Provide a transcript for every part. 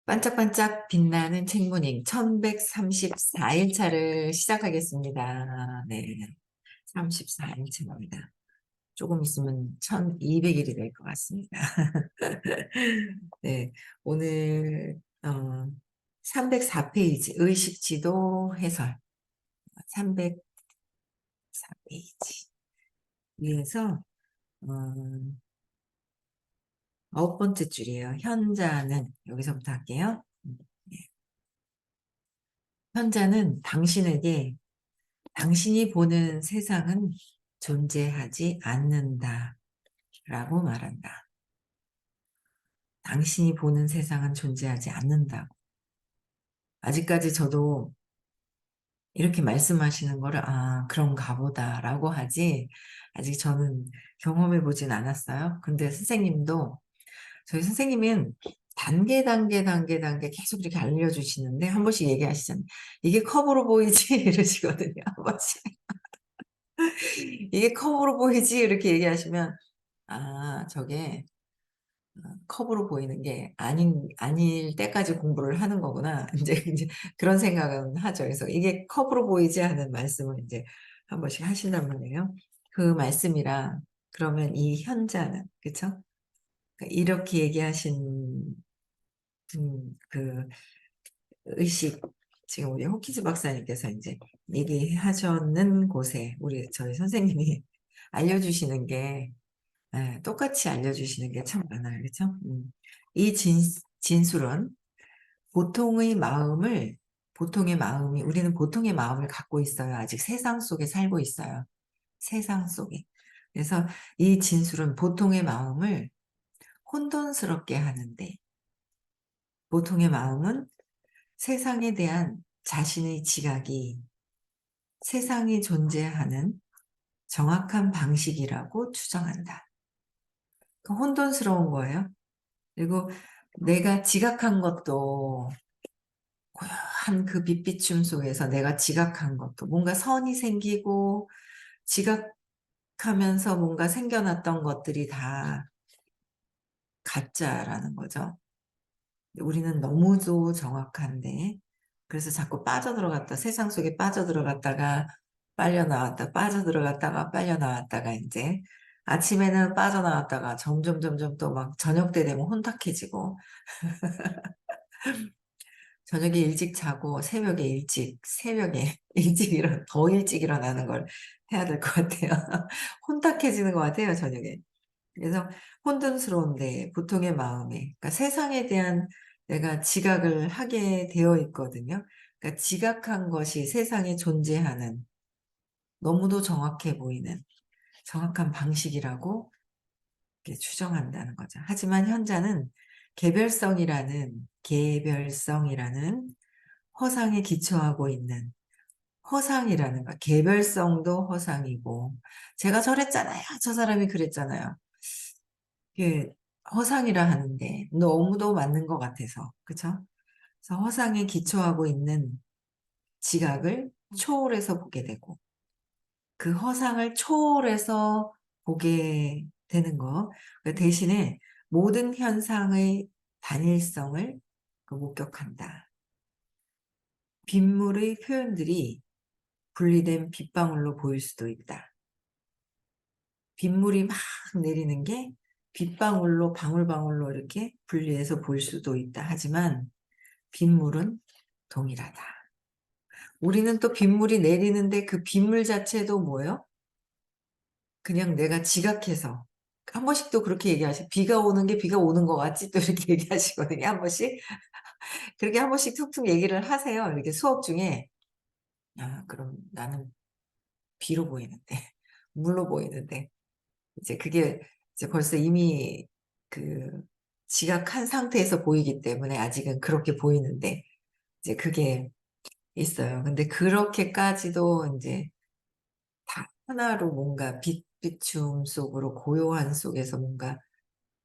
반짝반짝 빛나는 책무닝 1134일 차를 시작하겠습니다. 네. 34일 차입니다. 조금 있으면 1200일이 될 것 같습니다. 네. 오늘, 304페이지, 의식지도 해설. 304페이지. 위에서, 어, 9번째 줄이에요. 현자는, 여기서부터 할게요. 네. 현자는 당신에게 당신이 보는 세상은 존재하지 않는다 라고 말한다. 당신이 보는 세상은 존재하지 않는다고. 아직까지 저도 이렇게 말씀하시는 거를 그런가 보다 라고 하지 아직 저는 경험해 보진 않았어요. 근데 선생님도 저희 선생님은 단계 계속 이렇게 알려주시는데 한 번씩 얘기하시잖아요. 이게 컵으로 보이지 이러시거든요. 한 번씩. 이게 컵으로 보이지 이렇게 얘기하시면 저게 컵으로 보이는 게 아닐 때까지 공부를 하는 거구나. 인제 그런 생각은 하죠. 그래서 이게 컵으로 보이지 하는 말씀을 인제 한 번씩 하신단 말이에요. 그 말씀이랑 그러면 이 현자는 그쵸? 그러니까 이렇게 얘기하신 그 의식 지금 우리 호키즈 박사님께서 인제 얘기하셨는 곳에 저희 선생님이 알려주시는 게 똑같이 알려주시는 게 참 많아요. 그쵸? 이 진술은 우리는 보통의 마음을 갖고 있어요. 아직 세상 속에 살고 있어요. 세상 속에. 그래서 이 진술은 보통의 마음을 혼돈스럽게 하는데, 보통의 마음은 세상에 대한 자신의 지각이 세상이 존재하는 정확한 방식이라고 추정한다. 혼돈스러운 거예요. 그리고 내가 지각한 것도 고요한 그 빛비춤 속에서 내가 지각한 것도 뭔가 선이 생기고 지각하면서 뭔가 생겨났던 것들이 다 가짜라는 거죠. 우리는 너무도 정확한데 그래서 자꾸 빠져들어갔다 세상 속에 빠져들어갔다가 빨려나왔다 빠져들어갔다가 빨려나왔다가 인제 아침에는 빠져나왔다가 점점 또 막 저녁 때 되면 혼탁해지고 저녁에 일찍 자고 새벽에 더 일찍 일어나는 걸 해야 될 것 같아요. 혼탁해지는 것 같아요, 저녁에. 그래서 혼돈스러운데 보통의 마음에 그러니까 세상에 대한 내가 지각을 하게 되어 있거든요. 그러니까 지각한 것이 세상에 존재하는 너무도 정확해 보이는 정확한 방식이라고 이렇게 추정한다는 거죠. 하지만 현자는 개별성이라는 허상에 기초하고 있는 허상이라는 거 개별성도 허상이고 제가 저랬잖아요. 저 사람이 그랬잖아요. 이게 허상이라 하는데 너무도 맞는 것 같아서 그쵸? 그래서 허상에 기초하고 있는 지각을 초월해서 보게 되고 그 허상을 초월해서 보게 되는 거 대신에 모든 현상의 단일성을 목격한다. 빗물의 표현들이 분리된 빗방울로 보일 수도 있다. 빗물이 막 내리는 게 빗방울로 방울방울로 이렇게 분리해서 보일 수도 있다. 하지만 빗물은 동일하다. 우리는 또 빗물이 내리는데 그 빗물 자체도 뭐예요? 그냥 내가 지각해서 한 번씩 또 그렇게 비가 오는 게 비가 오는 것 같지? 또 이렇게 얘기하시거든요. 한 번씩. 그렇게 한 번씩 툭툭 얘기를 하세요. 이렇게 수업 중에. 그럼 나는 비로 보이는데, 물로 보이는데. 이제 그게 이제 벌써 이미 그 지각한 상태에서 보이기 때문에 아직은 그렇게 보이는데 이제 그게 있어요. 근데 그렇게까지도 인제 다 하나로 뭔가 빛비춤 속으로 고요한 속에서 뭔가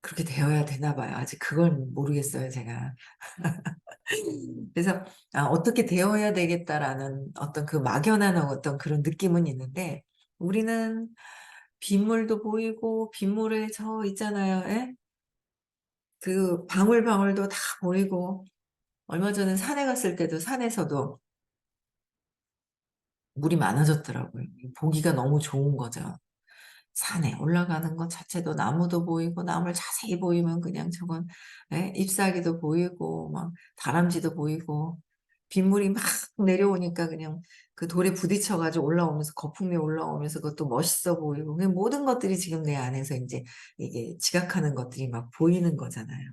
그렇게 되어야 되나 봐요. 아직 그건 모르겠어요, 제가. 그래서 '어떻게 되어야 되겠다.'라는 어떤 그 막연한 어떤 그런 느낌은 있는데 우리는 빗물도 보이고 빗물에 있잖아요. 예? 그 방울방울도 다 보이고 얼마 전에 산에 갔을 때도 산에서도 물이 많아졌더라고요. 보기가 너무 좋은 거죠. 산에 올라가는 것 자체도 나무도 보이고 나무를 자세히 보이면 그냥 저건 잎사귀도 보이고 막 다람쥐도 보이고 빗물이 막 내려오니까 그냥 그 돌에 부딪혀 가지고 올라오면서 거품이 올라오면서 그것도 멋있어 보이고 그냥 모든 것들이 지금 내 안에서 인제 이게 지각하는 것들이 막 보이는 거잖아요.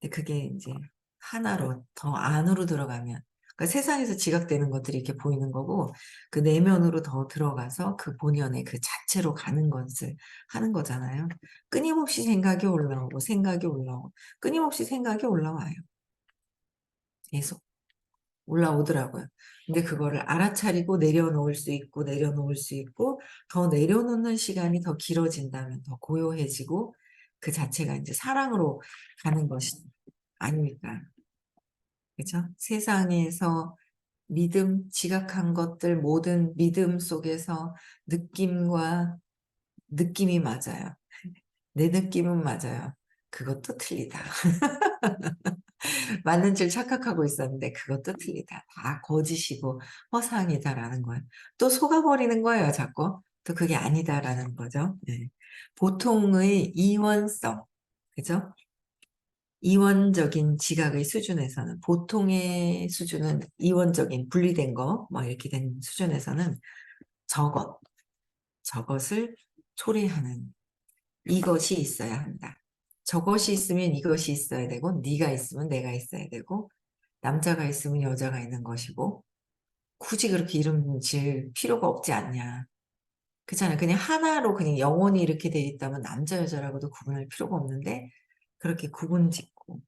근데 그게 인제 하나로 더 안으로 들어가면 그러니까 세상에서 지각되는 것들이 이렇게 보이는 거고 그 내면으로 더 들어가서 그 본연의 그 자체로 가는 것을 하는 거잖아요. 끊임없이 생각이 올라오고 생각이 올라오고 끊임없이 생각이 올라와요. 계속 올라오더라고요. 근데 그거를 알아차리고 내려놓을 수 있고 내려놓을 수 있고 더 내려놓는 시간이 더 길어진다면 더 고요해지고 그 자체가 인제 사랑으로 가는 것이 아닙니까? 그죠? 세상에서 믿음, 지각한 것들 모든 믿음 속에서 느낌과 느낌이 맞아요. 내 느낌은 맞아요. 그것도 틀리다. 맞는 줄 착각하고 있었는데 그것도 틀리다. 다 거짓이고 허상이다라는 거예요. 또 속아버리는 거예요, 자꾸. 또 그게 아니다라는 거죠. 네. 보통의 이원성, 그죠? 이원적인 지각의 수준에서는 보통의 수준은 이원적인 분리된 거 뭐 이렇게 된 수준에서는 저것, 저것을 초래하는 이것이 있어야 한다. 저것이 있으면 이것이 있어야 되고 네가 있으면 내가 있어야 되고 남자가 있으면 여자가 있는 것이고 굳이 그렇게 이름 지을 필요가 없지 않냐. 그렇잖아요. 그냥 하나로 그냥 영혼이 이렇게 돼 있다면 남자 여자라고도 구분할 필요가 없는데 그렇게 구분 짓고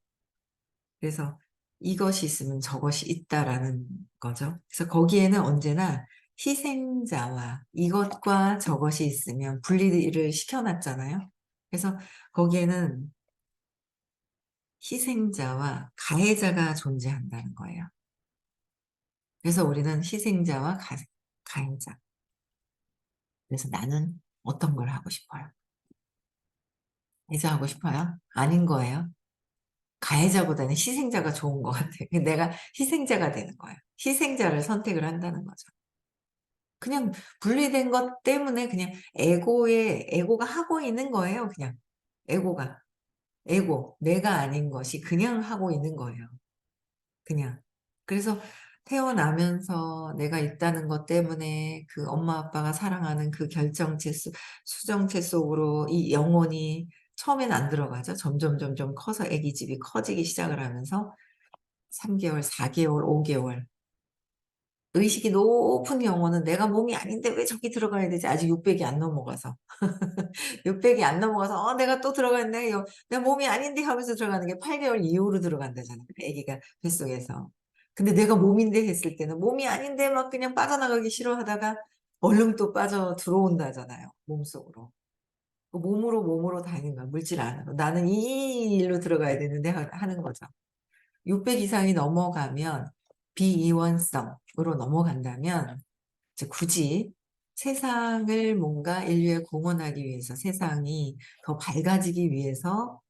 그래서 이것이 있으면 저것이 있다라는 거죠. 그래서 거기에는 언제나 희생자와 이것과 저것이 있으면 분리를 시켜 놨잖아요. 그래서 거기에는 희생자와 가해자가 존재한다는 거예요. 그래서 우리는 희생자와 가해자. 그래서 나는 어떤 걸 하고 싶어요? 가해자 하고 싶어요? 아닌 거예요. 가해자보다는 희생자가 좋은 것 같아요. 내가 희생자가 되는 거예요. 희생자를 선택을 한다는 거죠. 그냥 분리된 것 때문에 그냥 에고가 하고 있는 거예요, 그냥. 에고가. 내가 아닌 것이 그냥 하고 있는 거예요. 그냥. 그래서 태어나면서 내가 있다는 것 때문에 그 엄마 아빠가 사랑하는 그 수정체 속으로 이 영혼이 처음엔 안 들어가죠. 점점 커서 아기집이 커지기 시작을 하면서 3 개월, 4 개월, 5 개월 의식이 높은 영혼은 '내가 몸이 아닌데 왜 저기 들어가야 되지?' 아직 600이 안 넘어가서. 600이 안 넘어가서 '내가 또 들어갔네. 내 몸이 아닌데.' 하면서 들어가는 게 8 개월 이후로 들어간다잖아요, 아기가 뱃속에서. 근데 '내가 몸인데.' 했을 때는 몸이 아닌데 막 그냥 빠져나가기 싫어하다가 얼른 또 빠져 들어온다잖아요, 몸속으로. 그 몸으로 다니는 거야, 물질 안으로. '나는 이 일로 들어가야 되는데.' 하는 거죠. 600 이상이 넘어가면 비이원성으로 넘어간다면 이제 굳이 세상을 뭔가 인류에 공헌하기 위해서 세상이 더 밝아지기 위해서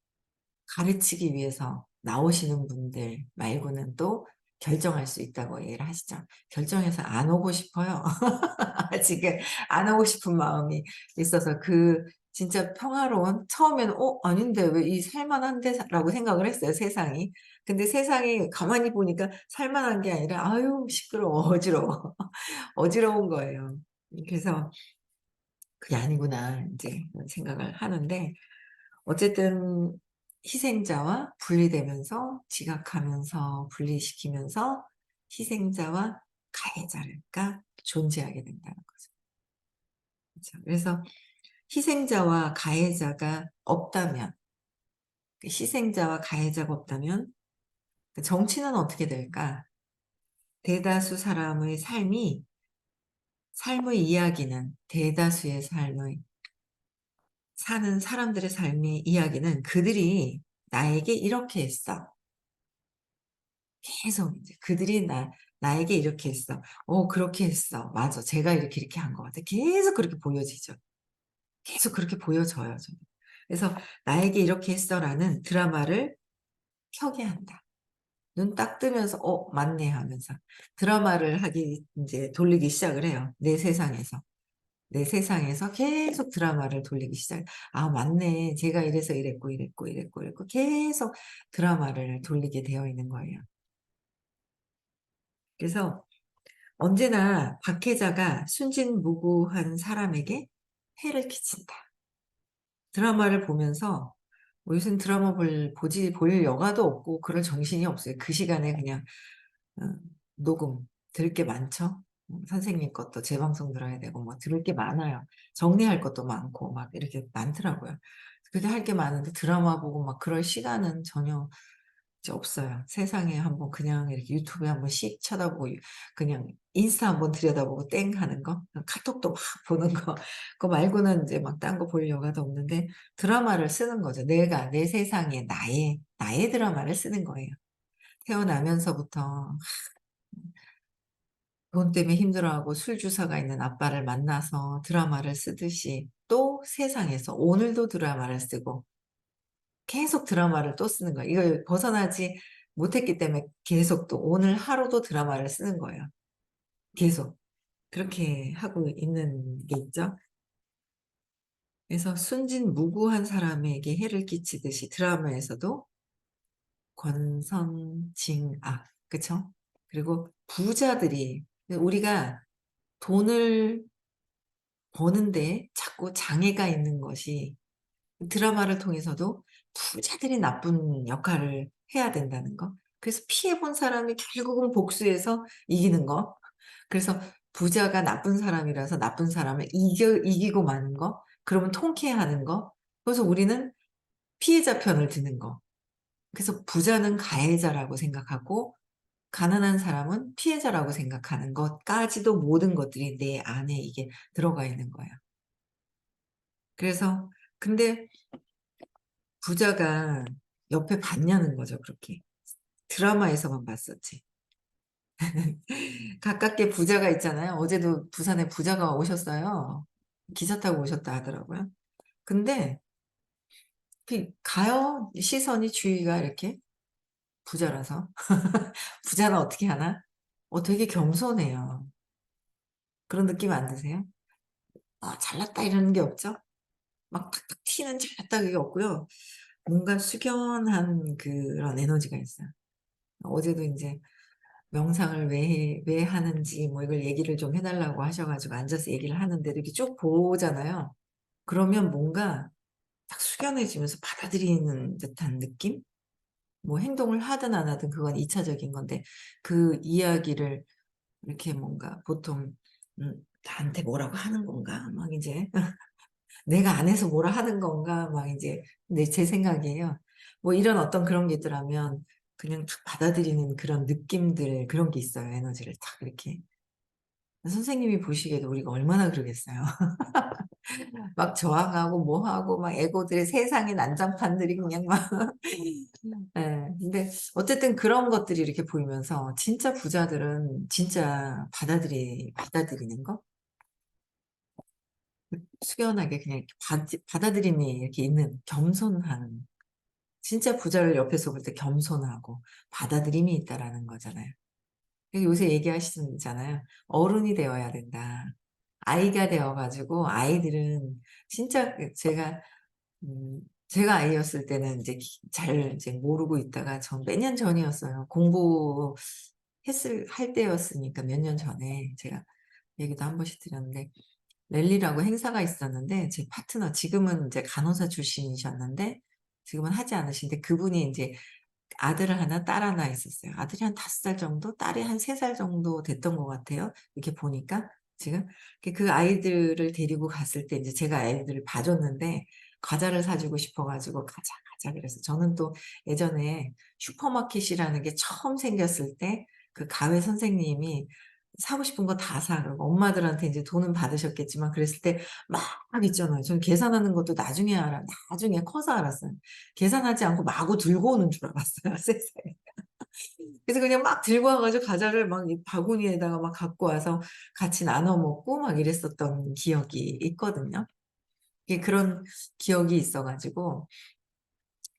가르치기 위해서 나오시는 분들 말고는 또 결정할 수 있다고 얘기를 하시죠. 결정해서 안 오고 싶어요. 지금 안 오고 싶은 마음이 있어서 그 진짜 평화로운 처음에는 아닌데 왜 이 살만한데?'라고 생각을 했어요 세상이. 근데 세상이 가만히 보니까 살만한 게 아니라 '아유 시끄러워. 어지러워.' 어지러운 거예요. 그래서 '그게 아니구나.' 인제 그런 생각을 하는데 어쨌든 희생자와 분리되면서 지각하면서 분리시키면서 희생자와 가해자가 존재하게 된다는 거죠. 그쵸. 그래서 희생자와 가해자가 없다면 그 희생자와 가해자가 없다면 그 정치는 어떻게 될까? 대다수 사람의 삶의 이야기는 대다수의 삶의 사는 사람들의 삶의 이야기는 그들이 나에게 이렇게 했어. 계속 이제 그들이 나에게 이렇게 했어. 그렇게 했어. 맞아. 제가 이렇게 한 것 같아. 계속 그렇게 보여지죠. 계속 그렇게 보여져요, 저는. 그래서 '나에게 이렇게 했어.'라는 드라마를 켜게 한다. 눈 딱 뜨면서 맞네 하면서 드라마를 하기 이제 돌리기 시작을 해요. 내 세상에서. 내 세상에서 계속 드라마를 돌리기 시작. 아, 맞네. 제가 이래서 이랬고 이랬고 이랬고 이랬고 계속 드라마를 돌리게 되어 있는 거예요. 그래서 언제나 박혜자가 순진무구한 사람에게 해를 끼친다. 드라마를 보면서 뭐 요새는 드라마 볼 여가도 없고 그럴 정신이 없어요. 그 시간에 그냥 어 녹음 들을 게 많죠. 선생님 것도 재방송 들어야 되고 뭐 들을 게 많아요. 정리할 것도 많고 막 이렇게 많더라고요. 그게 할 게 많은데 드라마 보고 막 그럴 시간은 전혀 이제 없어요. 세상에 한번 그냥 이렇게 유튜브에 한번 씩 쳐다보고 그냥 인스타 한번 들여다보고 땡 하는 거, 카톡도 막 보는 거, 그거 말고는 이제 막 딴 거 볼 여가도 없는데 드라마를 쓰는 거죠. 내가 내 세상에 나의 드라마를 쓰는 거예요. 태어나면서부터 돈 때문에 힘들어하고 술 주사가 있는 아빠를 만나서 드라마를 쓰듯이 또 세상에서 오늘도 드라마를 쓰고 계속 드라마를 또 쓰는 거예요. 이걸 벗어나지 못했기 때문에 계속 또 오늘 하루도 드라마를 쓰는 거예요. 계속. 그렇게 하고 있는 게 있죠. 그래서 순진무구한 사람에게 해를 끼치듯이 드라마에서도 권선징악, 그쵸? 그리고 부자들이 우리가 돈을 버는데 자꾸 장애가 있는 것이 드라마를 통해서도 부자들이 나쁜 역할을 해야 된다는 거. 그래서 피해 본 사람이 결국은 복수해서 이기는 거. 그래서 부자가 나쁜 사람이라서 나쁜 사람을 이기고 마는 거. 그러면 통쾌해하는 거. 그래서 우리는 피해자 편을 드는 거. 그래서 부자는 가해자라고 생각하고 가난한 사람은 피해자라고 생각하는 것까지도 모든 것들이 내 안에 이게 들어가 있는 거예요. 그래서 근데 부자가 옆에 봤냐는 거죠, 그렇게. 드라마에서만 봤었지. 가깝게 부자가 있잖아요. 어제도 부산에 부자가 오셨어요. 기차 타고 오셨다 하더라고요. 근데 가요. 시선이 주위가 이렇게 부자라서. 부자는 어떻게 하나? 되게 겸손해요. 그런 느낌 안 드세요? 잘났다 이러는 게 없죠? 막 탁탁 튀는 잘났다 그게 없고요. 뭔가 숙연한 그런 에너지가 있어요. 어제도 인제 명상을 왜 하는지 뭐 이걸 얘기를 좀 해 달라고 하셔 가지고 앉아서 얘기를 하는데 이렇게 쭉 보잖아요. 그러면 뭔가 딱 숙연해지면서 받아들이는 듯한 느낌? 뭐 행동을 하든 안 하든 그건 2 차적인 건데 그 이야기를 이렇게 뭔가 보통 '나한테 뭐라고 하는 건가?' 막 이제 '내가 안 해서 뭐라 하는 건가?' 막 인제 제 생각이에요. 뭐 이런 어떤 그런 게 있더라면 그냥 탁 받아들이는 그런 느낌들 그런 게 있어요, 에너지를 탁 이렇게. 선생님이 보시기에도 우리가 얼마나 그러겠어요. 막 저항하고 뭐 하고 막 애고들의 세상의 난장판들이 그냥 막 예. 근데 어쨌든 그런 것들이 이렇게 보이면서 진짜 부자들은 진짜 받아들이는 거? 숙연하게 그냥 이렇게 받아들임이 이렇게 있는 겸손한 진짜 부자를 옆에서 볼 때 겸손하고 받아들임이 있다라는 거잖아요. 요새 얘기하시잖아요. "어른이 되어야 된다." 아이가 되어 가지고 아이들은 진짜 제가 아이였을 때는 인제 잘 이제 모르고 있다가 전 몇 년 전이었어요. 할 때였으니까 몇 년 전에 제가 얘기도 한 번씩 드렸는데 랠리라고 행사가 있었는데 제 파트너 지금은 이제 간호사 출신이셨는데 지금은 하지 않으신데 그분이 인제 아들을 하나 딸 하나 있었어요. 아들이 한 5살 정도 딸이 한 3살 정도 됐던 것 같아요. 이렇게 보니까 지금. 그 아이들을 데리고 갔을 때 인제 제가 아이들을 봐 줬는데 과자를 사 주고 싶어 가지고 "가자, 가자." 그래서 저는 또 예전에 슈퍼마켓이라는 게 처음 생겼을 때 그 가회 선생님이 사고 싶은 거 다 사. 그러고 엄마들한테 인제 돈은 받으셨겠지만 그랬을 때 막 있잖아요. 저는 계산하는 것도 나중에 커서 알았어요. 계산하지 않고 마구 들고 오는 줄 알았어요 세상에. 그래서 그냥 막 들고 와 가지고 과자를 막 이 바구니에다가 막 갖고 와서 같이 나눠 먹고 막 이랬었던 기억이 있거든요. 그런 기억이 있어 가지고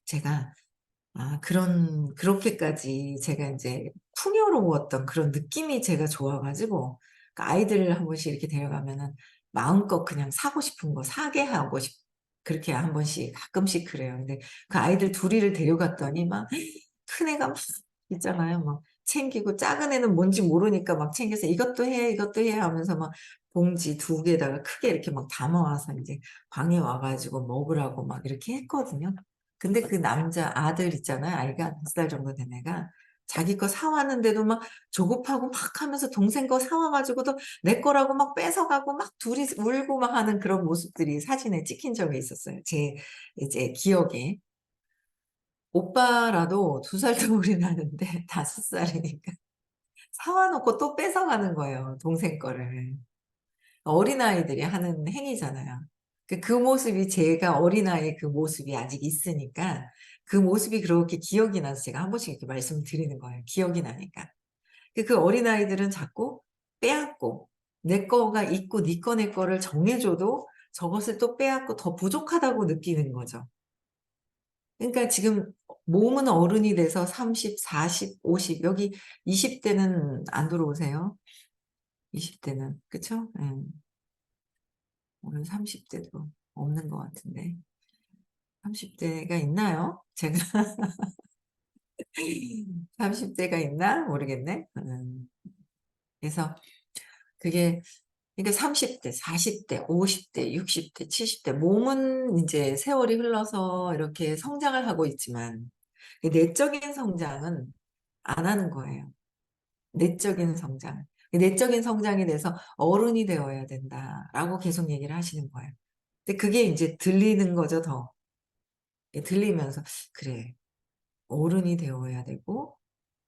제가 그렇게까지 제가 인제 풍요로웠던 그런 느낌이 제가 좋아 가지고 아이들을 한 번씩 이렇게 데려가면은 마음껏 그냥 사고 싶은 거 사게 하고 그렇게 한 번씩 가끔씩 그래요. 근데 그 아이들 둘이를 데려갔더니 막 큰애가 막 있잖아요. 막 챙기고 작은 애는 뭔지 모르니까 막 챙겨서 "이것도 해, 이것도 해." 하면서 막 봉지 2개에다가 크게 이렇게 막 담아 와서 인제 방에 와 가지고 먹으라고 막 이렇게 했거든요. 근데 그 남자 아들 있잖아요. 아이가 5살 정도 된 애가 자기 거 사 왔는데도 막 조급하고 막 하면서 동생 거 사 와 가지고도 내 거라고 막 뺏어가고 막 둘이 울고 막 하는 그런 모습들이 사진에 찍힌 적이 있었어요. 제 이제 기억에. 오빠라도 2살 터울이 나는데 5 살이니까 사 와 놓고 또 뺏어가는 거예요, 동생 거를. 어린아이들이 하는 행위잖아요. 그 모습이 제가 어린아이의 그 모습이 아직 있으니까 그 모습이 그렇게 기억이 나서 제가 한 번씩 이렇게 말씀을 드리는 거예요, 기억이 나니까. 그 어린아이들은 자꾸 빼앗고 내 거가 있고 네 거 내 거를 정해 줘도 저것을 또 빼앗고 더 부족하다고 느끼는 거죠. 그러니까 지금 몸은 어른이 돼서 30, 40, 50 여기 20 대는 안 들어오세요? 20 대는. 그쵸? 예. 오늘 30 대도 없는 것 같은데. 30 대가 있나요? 제가 30 대가 있나 모르겠네. 그래서 그게 그러니까 30 대, 40 대, 50 대, 60 대, 70대 몸은 인제 세월이 흘러서 이렇게 성장을 하고 있지만 이 내적인 성장은 안 하는 거예요. 내적인 성장. 그 "내적인 성장이 돼서 어른이 되어야 된다."라고 계속 얘기를 하시는 거예요. 근데 그게 인제 들리는 거죠 더. 예 들리면서 '그래. 어른이 되어야 되고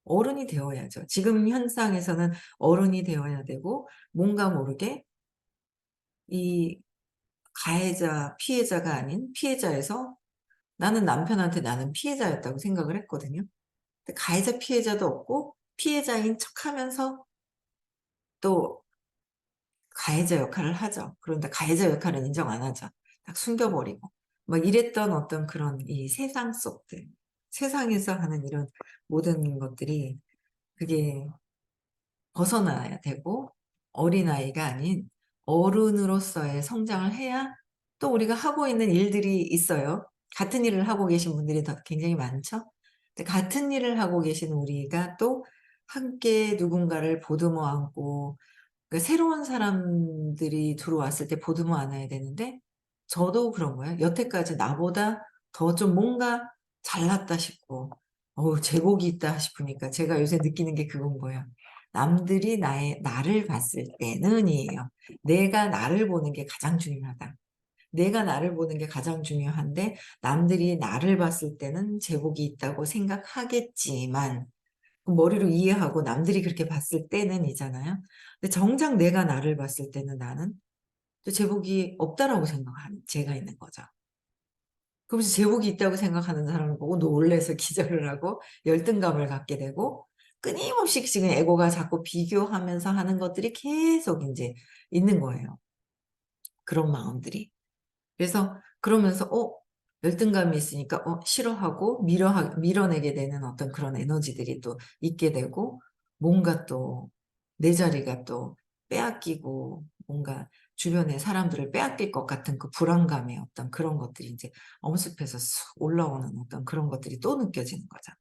어른이 되어야죠.' 지금 현상에서는 어른이 되어야 되고 뭔가 모르게 이 가해자, 피해자가 아닌 피해자에서 나는 남편한테 나는 피해자였다고 생각을 했거든요. 근데 가해자 피해자도 없고 피해자인 척하면서 또 가해자 역할을 하죠. 그런데 가해자 역할은 인정 안 하죠. 딱 숨겨 버리고. 막 이랬던 어떤 그런 이 세상 속들, 세상에서 하는 이런 모든 것들이 그게 벗어나야 되고 어린아이가 아닌 어른으로서의 성장을 해야 또 우리가 하고 있는 일들이 있어요. 같은 일을 하고 계신 분들이 더 굉장히 많죠. 근데 같은 일을 하고 계신 우리가 또 함께 누군가를 보듬어 안고 그 새로운 사람들이 들어왔을 때 보듬어 안아야 되는데 저도 그런 거예요. 여태까지 나보다 더 좀 뭔가 잘났다 싶고 제복이 있다 싶으니까 제가 요새 느끼는 게 그건 거예요. 남들이 나를 봤을 때는이에요. 내가 나를 보는 게 가장 중요하다. 내가 나를 보는 게 가장 중요한데 남들이 나를 봤을 때는 제복이 있다고 생각하겠지만 그 머리로 이해하고 남들이 그렇게 봤을 때는 이잖아요. 근데 정작 내가 나를 봤을 때는 나는 또 제복이 없다라고 생각하는 제가 있는 거죠. 그러면서 제복이 있다고 생각하는 사람을 보고 놀라서 기절을 하고 열등감을 갖게 되고 끊임없이 지금 에고가 자꾸 비교하면서 하는 것들이 계속 인제 있는 거예요, 그런 마음들이. 그래서 그러면서 열등감이 있으니까 싫어하고 밀어내게 되는 어떤 그런 에너지들이 또 있게 되고 뭔가 또 내 자리가 또 빼앗기고 뭔가 주변의 사람들을 빼앗길 것 같은 그 불안감의 어떤 그런 것들이 인제 엄습해서 쑥 올라오는 어떤 그런 것들이 또 느껴지는 거죠.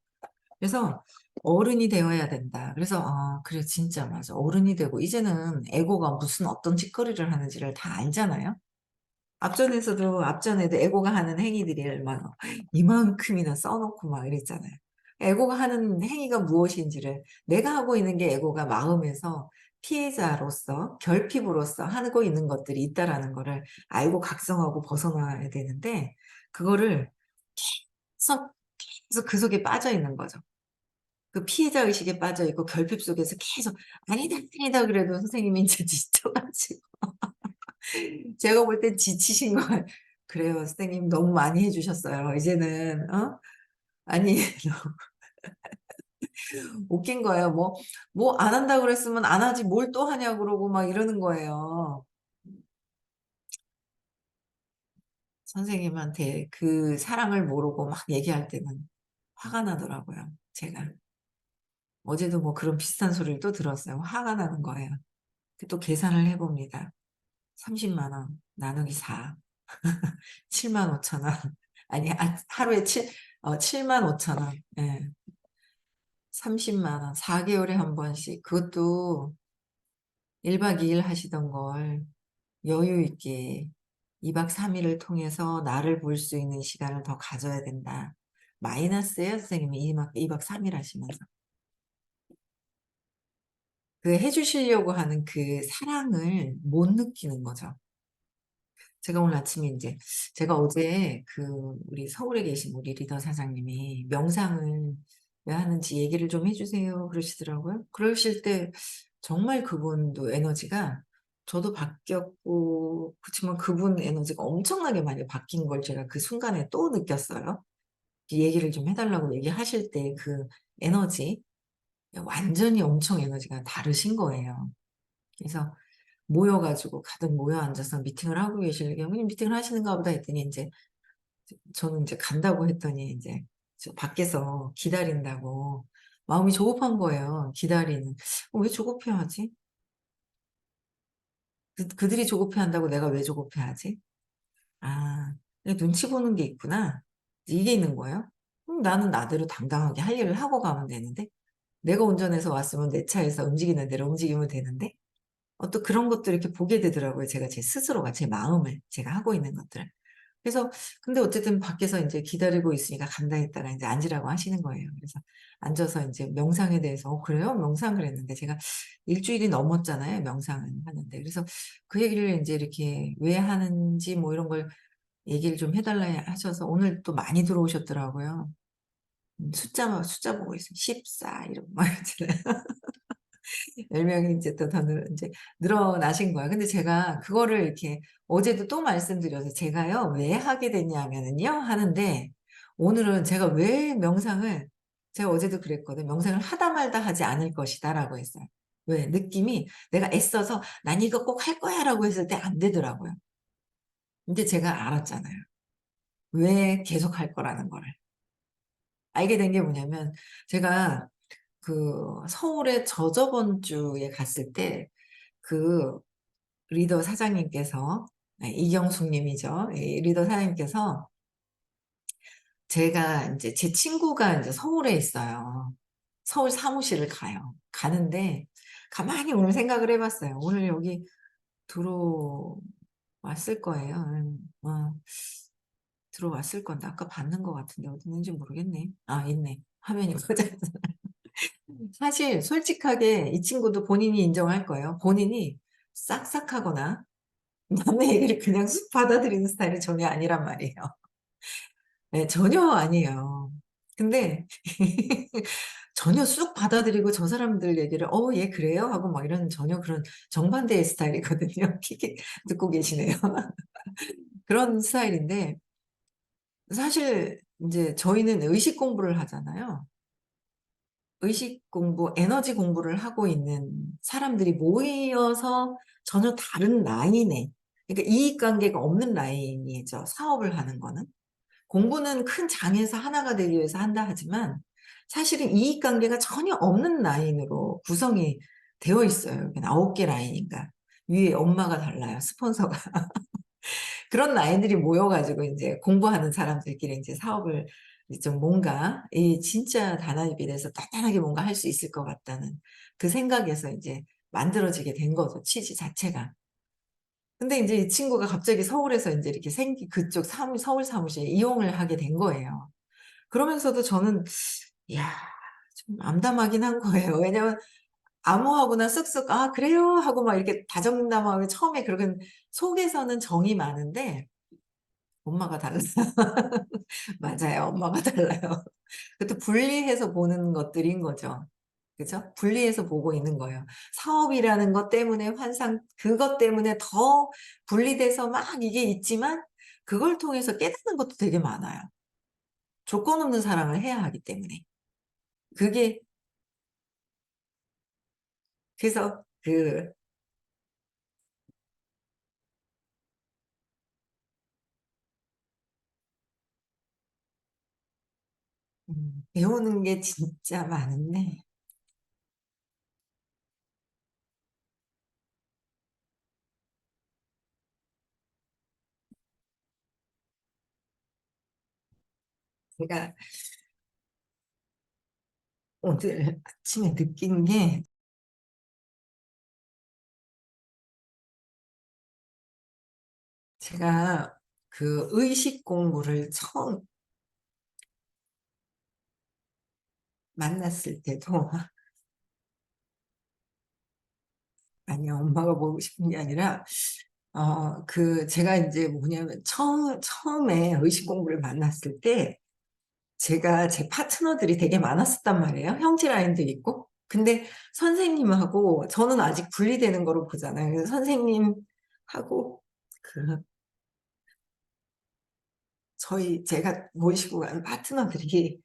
그래서 '어른이 되어야 된다.' 그래서 그래 진짜 맞아. 어른이 되고 이제는 에고가 무슨 어떤 짓거리를 하는지를 다 알잖아요. 앞전에도 에고가 하는 행위들을 막 이만큼이나 써 놓고 막 이랬잖아요. 에고가 하는 행위가 무엇인지를 내가 하고 있는 게 에고가 마음에서 피해자로서 결핍으로서 하고 있는 것들이 있다라는 거를 알고 각성하고 벗어나야 되는데 그거를 계속, 계속 그 속에 빠져 있는 거죠. 그 피해자 의식에 빠져 있고 결핍 속에서 계속 "아니다, 아니다." 그래도 선생님이 인제 지쳐 가지고 제가 볼 땐 지치신 거 "그래요 선생님 너무 많이 해 주셨어요. 이제는" 아니 너무 웃긴 거예요. 뭐 "안 한다 그랬으면 안 하지 뭘 또 하냐." 그러고 막 이러는 거예요. 선생님한테 그 사랑을 모르고 막 얘기할 때는. 화가 나더라고요, 제가. 어제도 뭐 그런 비슷한 소리를 또 들었어요. 화가 나는 거예요. 또 계산을 해 봅니다. 30만 원 나누기 4. 75,000원. 아니, 하루에 75,000원. 예. 30만 원. 4개월에 한 번씩. 그것도 1박 2일 하시던 걸 여유 있게 2박 3일을 통해서 나를 볼 수 있는 시간을 더 가져야 된다. 마이너스예요, 선생님이 2박 3일 하시면서. 그 해 주시려고 하는 그 사랑을 못 느끼는 거죠. 제가 오늘 아침에 인제 제가 어제 우리 서울에 계신 우리 리더 사장님이 명상을 왜 하는지 얘기를 좀 해 주세요 그러시더라고요. 그러실 때 정말 그분도 에너지가 저도 바뀌었고 그치만 그분 에너지가 엄청나게 많이 바뀐 걸 제가 그 순간에 또 느꼈어요. 얘기를 좀 해 달라고 얘기하실 때 그 에너지 완전히 엄청 에너지가 다르신 거예요. 그래서 모여 가지고 가득 모여 앉아서 미팅을 하고 계시길래 미팅을 하시는가 보다." 했더니 인제 저는 인제 간다고 했더니 인제 저 밖에서 기다린다고 마음이 조급한 거예요, 기다리는. 왜 조급해하지? 그들이 조급해한다고 내가 왜 조급해하지? 아, 눈치 보는 게 있구나. 이게 있는 거예요. 나는 나대로 당당하게 할 일을 하고 가면 되는데 내가 운전해서 왔으면 내 차에서 움직이는 대로 움직이면 되는데 또 그런 것들을 이렇게 보게 되더라고요. 제가 제 스스로가 제 마음을 제가 하고 있는 것들을. 그래서 근데 어쨌든 밖에서 인제 기다리고 있으니까 간다 했다가 인제 앉으라고 하시는 거예요. 그래서 앉아서 인제 명상에 대해서 그래요?" 명상을 했는데 제가 일 주일이 넘었잖아요, 명상을 하는데. 그래서 그 얘기를 인제 이렇게 왜 하는지 뭐 이런 걸 얘기를 좀 해 달라 하셔서 오늘 또 많이 들어오셨더라고요. 숫자 보고 있어요. 14 이러고 막 있잖아요. 10 명이 인제 또 더 인제 늘어나신 거예요. 근데 제가 그거를 이렇게 어제도 또 말씀드려서 제가요 왜 하게 됐냐면은요 하는데 오늘은 제가 왜 명상을 제가 어제도 그랬거든요. "명상을 하다 말다 하지 않을 것이다."라고 했어요. 왜? 느낌이 내가 애써서 '난 이거 꼭 할 거야.'라고 했을 때 안 되더라고요. 근데 제가 알았잖아요. 왜 계속 할 거라는 거를. 알게 된 게 뭐냐면 제가 서울에 저저번 주에 갔을 때 그 리더 사장님께서 이경숙 님이죠. 이 리더 사장님께서 제가 인제 제 친구가 인제 서울에 있어요. 서울 사무실을 가요. 가는데 가만히 오늘 생각을 해 봤어요. 오늘 여기 들어왔을 거예요. 들어왔을 건데 아까 봤는 것 같은데 어디 있는지 모르겠네. 아, 있네. 화면이 꽂아있어. 사실 솔직하게 이 친구도 본인이 인정할 거예요. 본인이 싹싹하거나 남의 얘기를 그냥 쑥 받아들이는 스타일이 전혀 아니란 말이에요. 네, 전혀 아니에요. 근데 전혀 쑥 받아들이고 저 사람들 얘기를 "어 얘 그래요?" 하고 막 이런 전혀 그런 정반대의 스타일이거든요. 키키 듣고 계시네요. 그런 스타일인데 사실 인제 저희는 의식 공부를 하잖아요. 의식 공부, 에너지 공부를 하고 있는 사람들이 모여서 전혀 다른 라인에 그러니까 이익 관계가 없는 라인이죠, 사업을 하는 거는. 공부는 큰 장에서 하나가 되기 위해서 한다 하지만 사실은 이익 관계가 전혀 없는 라인으로 구성이 되어 있어요. 여기는 9개 라인인가. 위에 엄마가 달라요, 스폰서가. 그런 라인들이 모여 가지고 인제 공부하는 사람들끼리 인제 사업을 이제 좀 뭔가 이 진짜 단합이 돼서 단단하게 뭔가 할 수 있을 것 같다는 그 생각에서 인제 만들어지게 된 거죠, 취지 자체가. 근데 인제 이 친구가 갑자기 서울에서 인제 이렇게 그쪽 서울 사무실에 이용을 하게 된 거예요. 그러면서도 저는 이야, 좀 암담하긴 한 거예요. 왜냐면 아무하고나 쓱쓱 "아 그래요." 하고 막 이렇게 다정다감하게 처음에 그러긴 속에서는 정이 많은데 엄마가 달라요. 맞아요. 엄마가 달라요. 그것도 분리해서 보는 것들인 거죠. 그죠? 분리해서 보고 있는 거예요. 사업이라는 것 때문에 그것 때문에 더 분리돼서 막 이게 있지만 그걸 통해서 깨닫는 것도 되게 많아요. 조건 없는 사랑을 해야 하기 때문에. 그게 그래서 배우는 게 진짜 많은데, 제가 오늘 아침에 느낀 게, 제가 그 의식 공부를 처음 만났을 때도, 아니, 엄마가 보고 싶은 게 아니라, 제가 이제 뭐냐면, 처음에 의식 공부를 만났을 때, 제가 제 파트너들이 되게 많았었단 말이에요. 형제 라인도 있고. 근데 선생님하고, 저는 아직 분리되는 거로 보잖아요. 그래서 선생님하고, 그, 제가 모시고 간 파트너들이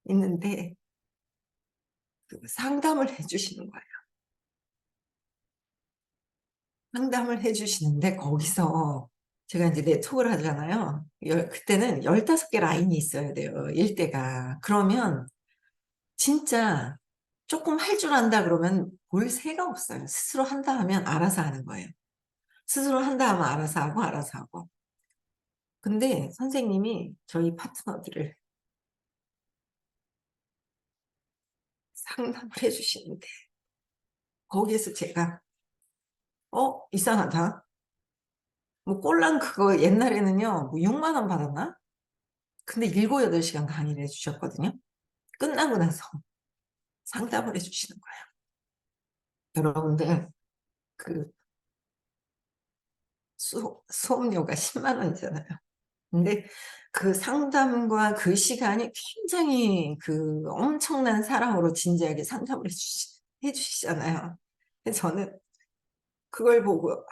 있는데, 그 상담을 해주시는 거예요. 상담을 해주시는데, 거기서 제가 이제 네트워크를 하잖아요. 그때는 15개 라인이 있어야 돼요. 일대가. 그러면 진짜 조금 할 줄 안다 그러면 볼 새가 없어요. 스스로 한다 하면 알아서 하는 거예요. 스스로 한다 하면 알아서 하고. 근데 선생님이 저희 파트너들을 상담을 해주시는데, 거기에서 제가, 이상하다. 뭐 꼴랑 그거 옛날에는요, 뭐 6만 원 받았나? 근데 7, 8시간 강의를 해주셨거든요. 끝나고 나서 상담을 해주시는 거예요. 여러분들, 그 수업료가 10만 원이잖아요. 근데 그 상담과 그 시간이 굉장히 그 엄청난 사랑으로 진지하게 상담을 해주시잖아요. 근데 저는 그걸 보고,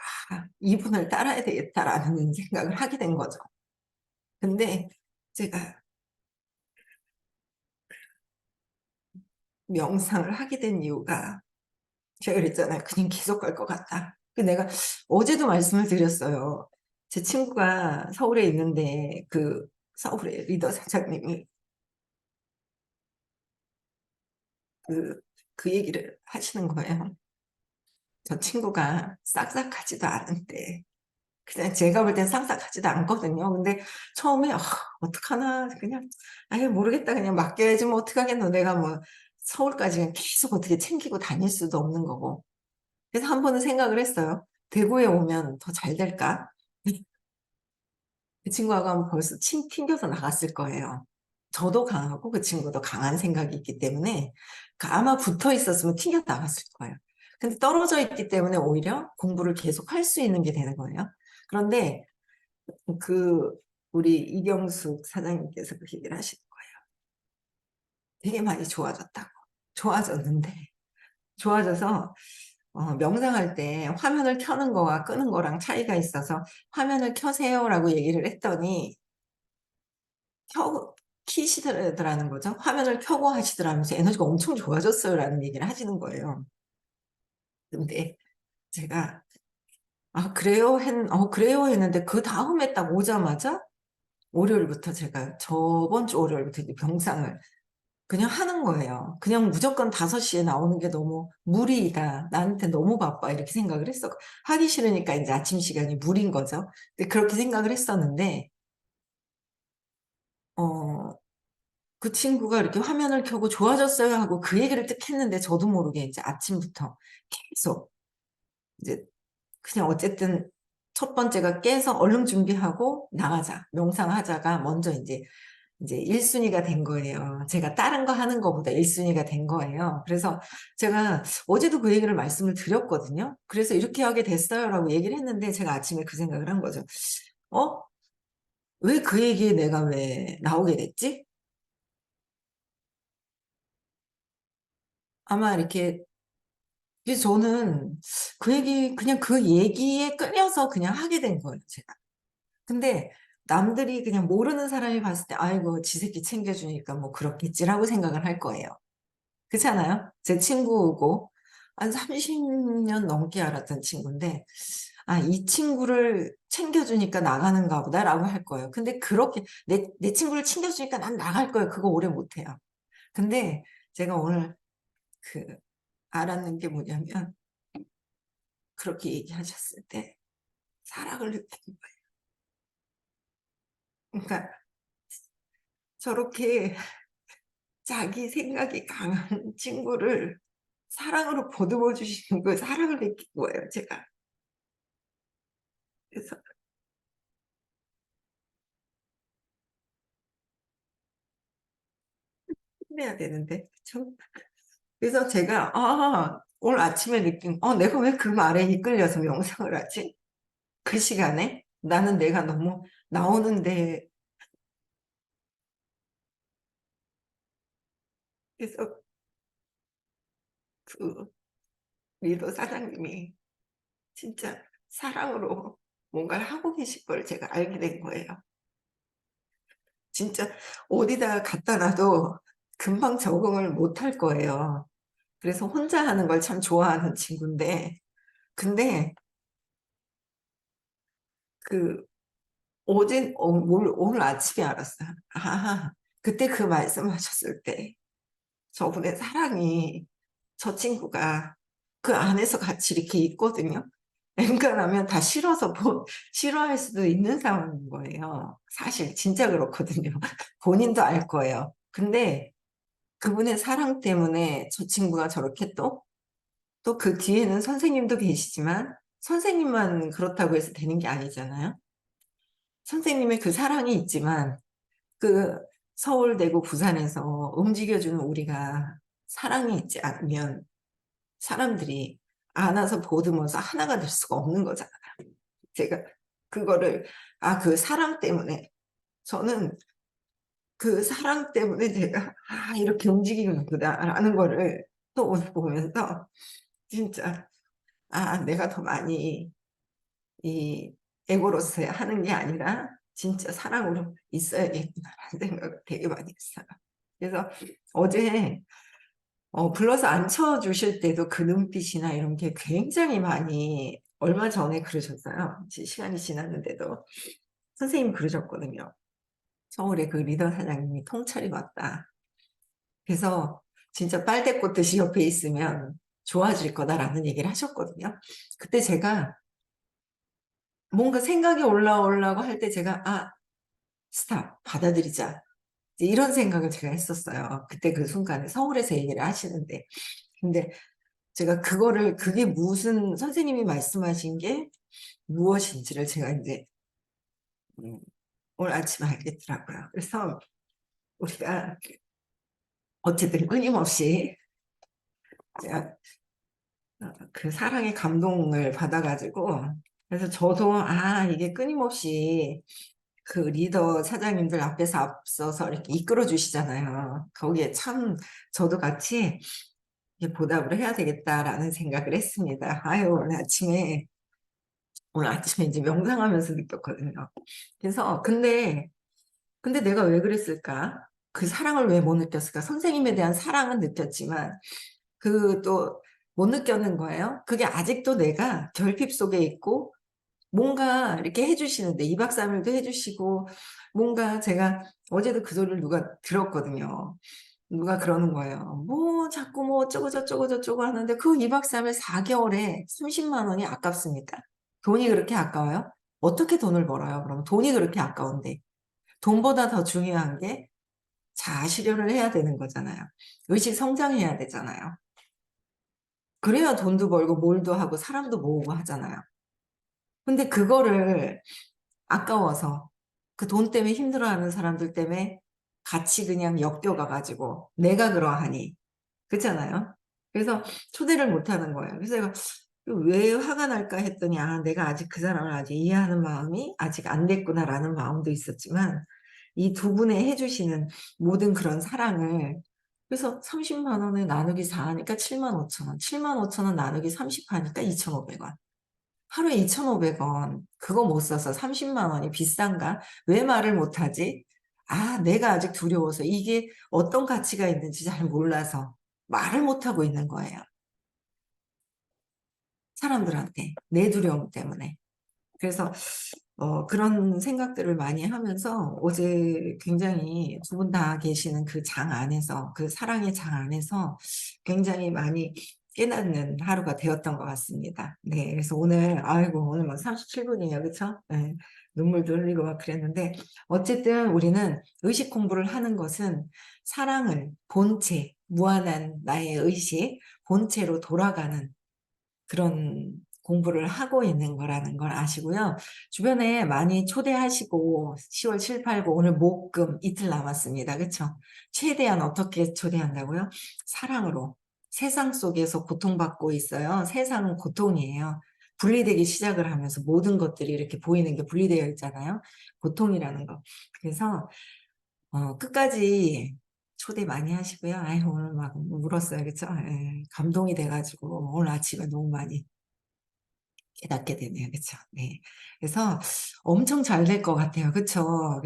이분을 따라야 되겠다라는 생각을 하게 된 거죠. 근데 제가 명상을 하게 된 이유가, 제가 그랬잖아요. 그냥 계속 갈 것 같다. 내가 어제도 말씀을 드렸어요. 제 친구가 서울에 있는데, 그 서울의 리더 사장님이 그, 그 얘기를 하시는 거예요. 저 친구가 싹싹하지도 않은데, 그냥 제가 볼 땐 싹싹하지도 않거든요. 근데 처음에, 어떡하나, 그냥, 아예 모르겠다. 그냥 맡겨야지. 뭐, 어떡하겠노. 내가 뭐, 서울까지 그냥 계속 어떻게 챙기고 다닐 수도 없는 거고. 그래서 한 번은 생각을 했어요. 대구에 오면 더 잘 될까? 그 친구하고 하면 벌써 침 튕겨서 나갔을 거예요. 저도 강하고 그 친구도 강한 생각이 있기 때문에 아마 붙어 있었으면 튕겨 나갔을 거예요. 근데 떨어져 있기 때문에 오히려 공부를 계속 할 수 있는 게 되는 거예요. 그런데 그 우리 이경숙 사장님께서 그 얘기를 하시는 거예요. 되게 많이 좋아졌다고. 좋아졌는데 좋아져서 명상할 때 화면을 켜는 거와 끄는 거랑 차이가 있어서 화면을 켜세요라고 얘기를 했더니 키시더라는 거죠. 화면을 켜고 하시더라면서 에너지가 엄청 좋아졌어요라는 얘기를 하시는 거예요. 근데 제가 그래요 그래요 했는데 그 다음에 딱 오자마자 월요일부터 제가 저번 주 월요일부터 이제 명상을 그냥 하는 거예요. 그냥 무조건 5시에 나오는 게 너무 무리이다. 나한테 너무 바빠. 이렇게 생각을 했어. 하기 싫으니까 이제 아침 시간이 무리인 거죠. 근데 그렇게 생각을 했었는데, 어, 그 친구가 이렇게 화면을 켜고 좋아졌어요 하고 그 얘기를 딱 했는데 저도 모르게 이제 아침부터 계속 이제 그냥 어쨌든 첫 번째가 깨서 얼른 준비하고 나가자. 명상하자가 먼저 이제 1순위가 된 거예요. 제가 다른 거 하는 거보다 1순위가 된 거예요. 그래서 제가 어제도 그 얘기를 말씀을 드렸거든요. 그래서 이렇게 하게 됐어요라고 얘기를 했는데 제가 아침에 그 생각을 한 거죠. 어? 왜 그 얘기에 내가 왜 나오게 됐지? 아마 이렇게 그래서 저는 그냥 그 얘기에 끌려서 그냥 하게 된 거예요, 제가. 근데 남들이 그냥 모르는 사람이 봤을 때, 아이고, 지 새끼 챙겨주니까 뭐 그렇겠지라고 생각을 할 거예요. 그렇잖아요? 제 친구고, 한 30년 넘게 알았던 친구인데, 아, 이 친구를 챙겨주니까 나가는가 보다라고 할 거예요. 근데 그렇게 내 친구를 챙겨주니까 난 나갈 거예요. 그거 오래 못해요. 근데 제가 오늘 그 알았는 게 뭐냐면 그렇게 얘기하셨을 때 사랑을 느낀 거예요. 그러니까 저렇게 자기 생각이 강한 친구를 사랑으로 보듬어 주시는 그 사랑을 느낀 거예요, 제가. 그래서 힘내야 되는데, 참. 그래서 제가, 오늘 아침에 느낀, 내가 왜 그 말에 이끌려서 명상을 하지? 그 시간에? 나는 내가 너무 나오는데, 그래서 그 리더 사장님이 진짜 사랑으로 뭔가를 하고 계실 걸 제가 알게 된 거예요. 진짜 어디다 갖다 놔도 금방 적응을 못 할 거예요. 그래서 혼자 하는 걸 참 좋아하는 친구인데, 근데 그 오늘 아침에 알았어요. 그때 그 말씀하셨을 때 저분의 사랑이 저 친구가 그 안에서 같이 이렇게 있거든요. 웬간하면 다 싫어서 싫어할 수도 있는 상황인 거예요. 사실 진짜 그렇거든요. 본인도 알 거예요. 근데 그분의 사랑 때문에 저 친구가 저렇게 또 그 뒤에는 선생님도 계시지만 선생님만 그렇다고 해서 되는 게 아니잖아요. 선생님의 그 사랑이 있지만 그 서울, 대구, 부산에서 움직여주는 우리가 사랑이 있지 않으면 사람들이 안아서 보듬어서 하나가 될 수가 없는 거잖아요. 제가 그거를 그 사랑 때문에 저는 그 사랑 때문에 내가 이렇게 움직이는구나라는 거를 또 오늘 보면서 진짜 내가 더 많이 이 에고로서 하는 게 아니라 진짜 사랑으로 있어야겠구나라는 생각을 되게 많이 했어요. 그래서 어제 불러서 앉혀주실 때도 그 눈빛이나 이런 게 굉장히 많이 얼마 전에 그러셨어요. 시간이 지났는데도 선생님 그러셨거든요. 서울의 그 리더 사장님이 통찰이 왔다. 그래서 진짜 빨대 꽂듯이 옆에 있으면 좋아질 거다라는 얘기를 하셨거든요. 그때 제가 뭔가 생각이 올라오려고 할 때 제가 스탑 받아들이자 이런 생각을 제가 했었어요. 그때 그 순간에 서울에서 얘기를 하시는데 근데 제가 그게 무슨 선생님이 말씀하신 게 무엇인지를 제가 이제 오늘 아침에 알겠더라고요. 그래서 우리가 어쨌든 끊임없이 제가 그 사랑의 감동을 받아가지고 그래서 저도 이게 끊임없이 그 리더 사장님들 앞에서 앞서서 이렇게 이끌어 주시잖아요. 거기에 참 저도 같이 보답을 해야 되겠다라는 생각을 했습니다. 오늘 아침에 이제 명상하면서 느꼈거든요. 그래서 근데 내가 왜 그랬을까? 그 사랑을 왜 못 느꼈을까? 선생님에 대한 사랑은 느꼈지만 그 또 못 느꼈는 거예요. 그게 아직도 내가 결핍 속에 있고 뭔가 이렇게 해주시는데 2박 3일도 해주시고 뭔가 제가 어제도 그 소리를 누가 들었거든요. 누가 그러는 거예요. 뭐 자꾸 뭐 어쩌고 저쩌고 저쩌고 하는데 그 2박 3일 4개월에 30만 원이 아깝습니까? 돈이 그렇게 아까워요? 어떻게 돈을 벌어요? 그럼 돈이 그렇게 아까운데 돈보다 더 중요한 게 자아실현을 해야 되는 거잖아요. 의식 성장해야 되잖아요. 그래야 돈도 벌고 뭘도 하고 사람도 모으고 하잖아요. 근데 그거를 아까워서 그 돈 때문에 힘들어하는 사람들 때문에 같이 그냥 엮여가가지고 내가 그러하니 그렇잖아요. 그래서 초대를 못 하는 거예요. 그래서 제가 왜 화가 날까 했더니 내가 아직 그 사람을 아직 이해하는 마음이 아직 안 됐구나라는 마음도 있었지만 이 두 분의 해주시는 모든 그런 사랑을 그래서 30만 원을 나누기 4 하니까 7만 5천 원, 7만 5천 원 나누기 30 하니까 2,500원. 하루에 2,500원. 그거 못 써서 30만 원이 비싼가? 왜 말을 못하지? 내가 아직 두려워서 이게 어떤 가치가 있는지 잘 몰라서 말을 못하고 있는 거예요. 사람들한테. 내 두려움 때문에. 그래서 그런 생각들을 많이 하면서 어제 굉장히 두 분 다 계시는 그 장 안에서, 그 사랑의 장 안에서 굉장히 많이 깨닫는 하루가 되었던 것 같습니다. 네, 그래서 오늘, 아이고, 오늘 막 37분이에요. 그쵸? 네, 눈물도 흘리고 막 그랬는데, 어쨌든 우리는 의식 공부를 하는 것은 사랑을 본체, 무한한 나의 의식, 본체로 돌아가는 그런 공부를 하고 있는 거라는 걸 아시고요. 주변에 많이 초대하시고 10월 7, 8, 9 오늘 목, 금 이틀 남았습니다. 그렇죠? 최대한 어떻게 초대한다고요? 사랑으로. 세상 속에서 고통받고 있어요. 세상은 고통이에요. 분리되기 시작을 하면서 모든 것들이 이렇게 보이는 게 분리되어 있잖아요. 고통이라는 거. 그래서 끝까지 초대 많이 하시고요. 아이, 오늘 막 울었어요. 그쵸? 예, 감동이 돼가지고 오늘 아침에 너무 많이 깨닫게 되네요. 그쵸? 네. 그래서 엄청 잘 될 것 같아요. 그쵸?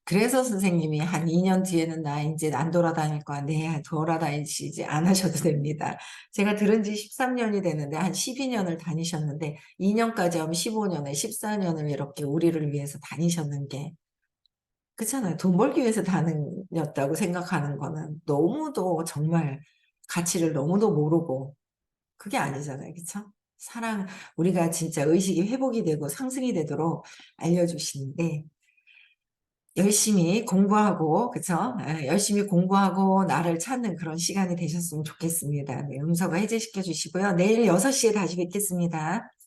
그래서 선생님이 한 2년 뒤에는 나 이제 안 돌아다닐 거야. 네, 돌아다니시지 않으셔도 됩니다. 제가 들은 지 13년이 되는데 한 12년을 다니셨는데 2년까지 하면 15년에 14년을 이렇게 우리를 위해서 다니셨는 게 그렇잖아요. 돈 벌기 위해서 다녔다고 생각하는 거는 너무도 정말 가치를 너무도 모르고 그게 아니잖아요. 그쵸? 사랑, 우리가 진짜 의식이 회복이 되고 상승이 되도록 알려주시는데 열심히 공부하고, 그쵸? 예, 열심히 공부하고 나를 찾는 그런 시간이 되셨으면 좋겠습니다. 네, 음서가 해제시켜 주시고요. 내일 6시에 다시 뵙겠습니다.